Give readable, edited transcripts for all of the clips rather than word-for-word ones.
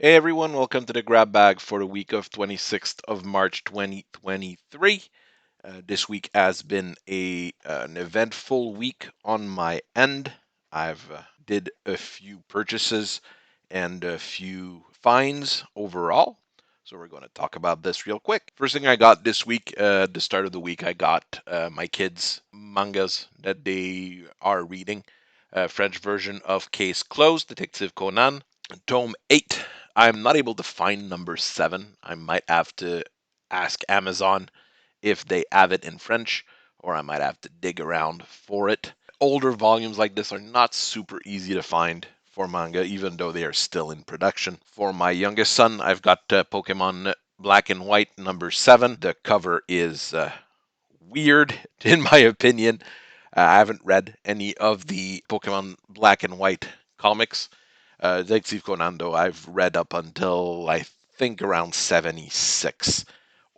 Hey everyone, welcome to the grab bag for the week of 26th of March 2023. This week has been an eventful week on my end. I've did a few purchases and a few finds overall. So we're going to talk about this real quick. First thing I got this week, the start of the week, I got my kids' mangas that they are reading. French version of Case Closed, Detective Conan. Tome 8. I'm not able to find number 7. I might have to ask Amazon if they have it in French, or I might have to dig around for it. Older volumes like this are not super easy to find for manga, even though they are still in production. For my youngest son, I've got Pokemon Black and White number 7. The cover is weird, in my opinion. I haven't read any of the Pokemon Black and White comics. Detective Conan, though, I've read up until I think around 76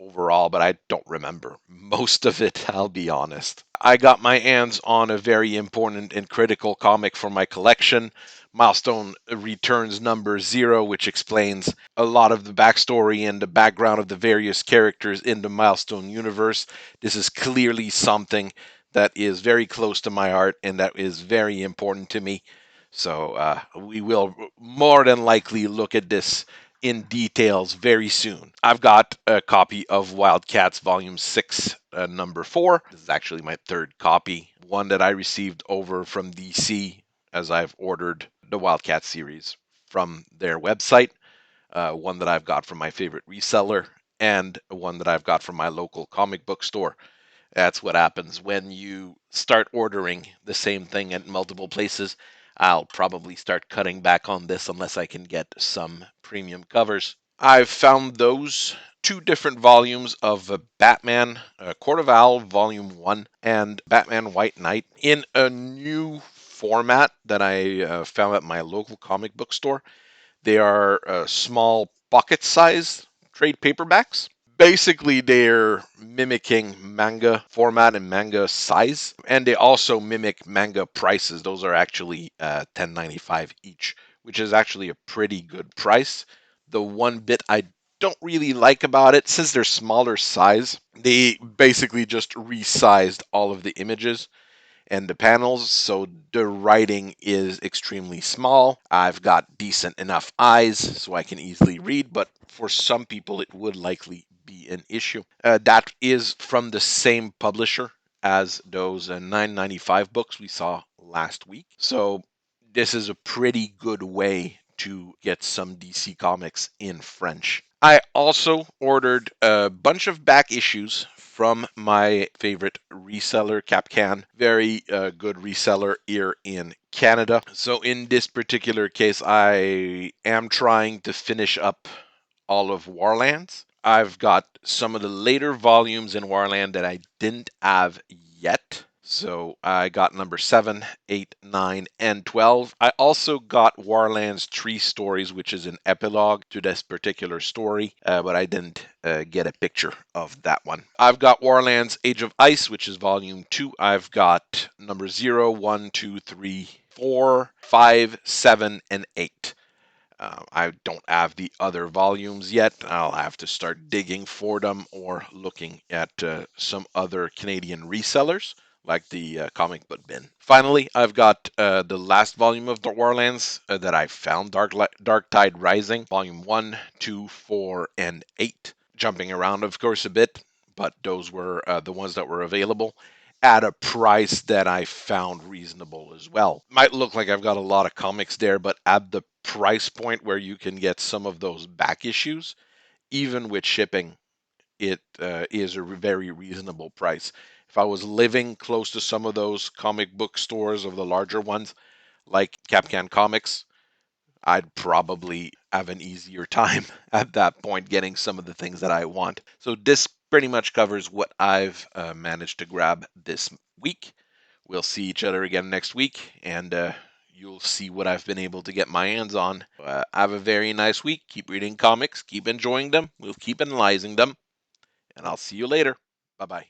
overall, but I don't remember most of it, I'll be honest. I got my hands on a very important and critical comic for my collection, Milestone Returns number 0, which explains a lot of the backstory and the background of the various characters in the Milestone universe. This is clearly something that is very close to my heart and that is very important to me. So we will more than likely look at this in details very soon. I've got a copy of WildC.A.T.S Volume 6, number 4. This is actually my third copy, one that I received over from DC as I've ordered the WildC.A.T series from their website, one that I've got from my favorite reseller, and one that I've got from my local comic book store. That's what happens when you start ordering the same thing at multiple places. I'll probably start cutting back on this unless I can get some premium covers. I've found those two different volumes of Batman, Court of Owl Volume 1, and Batman White Knight in a new format that I found at my local comic book store. They are small pocket size trade paperbacks. Basically, they're mimicking manga format and manga size, and they also mimic manga prices. Those are actually $10.95 each, which is actually a pretty good price. The one bit I don't really like about it, since they're smaller size, they basically just resized all of the images and the panels, so the writing is extremely small. I've got decent enough eyes so I can easily read, but for some people it would likely be an issue. That is from the same publisher as those 9.95 books we saw last week. So this is a pretty good way to get some DC comics in French. I also ordered a bunch of back issues from my favorite reseller, Capcan. Very good reseller here in Canada. So in this particular case, I am trying to finish up all of Warlands. I've got some of the later volumes in Warland that I didn't have yet. So I got number 7, 8, 9, and 12. I also got Warland's Tree Stories, which is an epilogue to this particular story, but I didn't get a picture of that one. I've got Warland's Age of Ice, which is volume 2. I've got number 0, 1, 2, 3, 4, 5, 7, and 8. I don't have the other volumes yet. I'll have to start digging for them or looking at some other Canadian resellers like the Comic Book Bin. Finally, I've got the last volume of the Warlands that I found, Dark Tide Rising, volume 1, 2, 4, and 8. Jumping around, of course, a bit, but those were the ones that were available at a price that I found reasonable as well. Might look like I've got a lot of comics there, but at the price point where you can get some of those back issues, even with shipping, it is a very reasonable price. If I was living close to some of those comic book stores of the larger ones, like Capcan Comics, I'd probably have an easier time at that point getting some of the things that I want. So this pretty much covers what I've managed to grab this week. We'll see each other again next week, and you'll see what I've been able to get my hands on. Have a very nice week. Keep reading comics. Keep enjoying them. We'll keep analyzing them, and I'll see you later. Bye-bye.